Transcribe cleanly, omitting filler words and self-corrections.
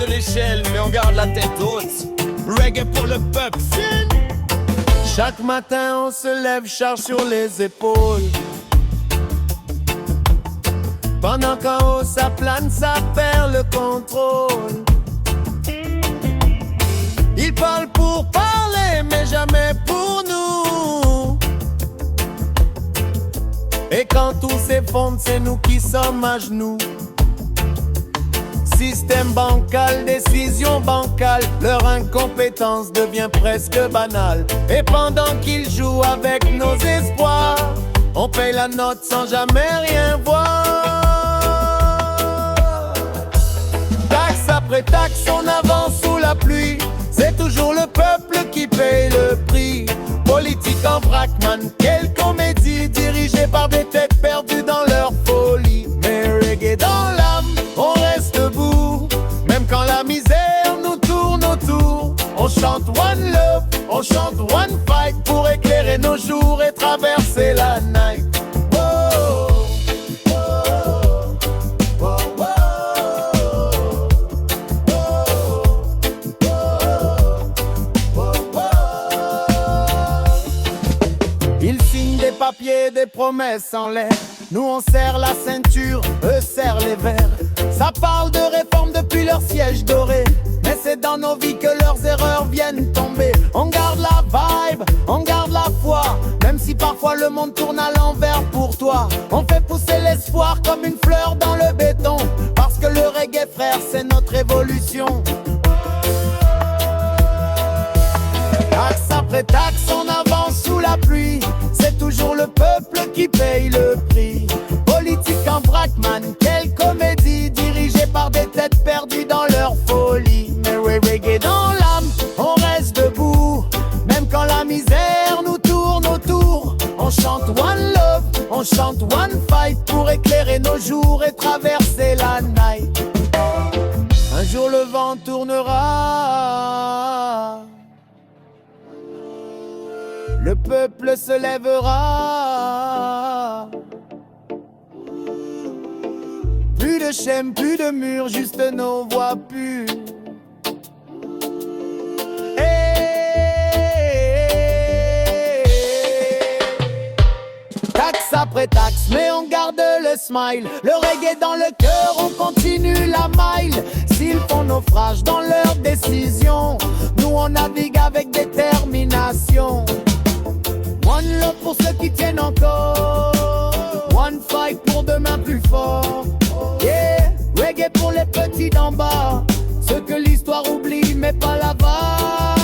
de l'échelle, mais on garde la tête haute. Reggae pour le peuple. Chaque matin on se lève, charge sur les épaules. Pendant qu'en haut ça plane, ça perd le contrôle. Ils parlent pour parler, mais jamais pour nous. Et quand tout s'effondre, c'est nous qui sommes à genoux. Système bancal, décision bancale, leur incompétence devient presque banale. Et pendant qu'ils jouent avec nos espoirs, on paye la note sans jamais rien voir. Taxe après taxe, on avance sous la pluie. C'est toujours le peuple qui paye le prix. Politique en vrac, man, quelle comédie, dirigée par des têtes perdues dans leur folie. Mais reggae dans l'âme, on reste debout. Même quand la misère nous tourne autour, on chante one love, on chante one fight, pour éclairer nos jours et traverser la night. Oh, oh, oh, oh, oh, oh. Ils signent des papiers, des promesses en l'air. Nous on serre la ceinture, eux serrent les verres. Ça parle de réforme depuis leur siège doré, mais c'est dans nos vies que leurs erreurs viennent tomber. On garde la vibe, on garde la foi, même si parfois le monde tourne à l'envers pour toi. On fait pousser l'espoir comme une fleur dans le béton, parce que le reggae frère c'est notre évolution. Taxe après taxe, on avance sous la pluie. C'est toujours le peuple qui paye le prix. Politique en vrac, man, quelle comédie, dirigée par des têtes perdues dans leur folie. Mais reggae dans l'âme, on reste debout. Même quand la misère nous tourne autour, on chante one love, on chante one fight, pour éclairer nos jours et traverser la night. Un jour le vent tournera, le peuple se lèvera. Plus de chaînes, plus de murs, juste nos voix pures. Taxe après taxe, mais on garde le smile. Le reggae dans le cœur, on continue la mile. S'ils font naufrage dans leurs décisions, nous on navigue avec détermination. One love pour ceux qui tiennent encore, one fight pour demain plus fort. Yeah, reggae pour les petits d'en bas, ceux que l'histoire oublie mais pas la vague.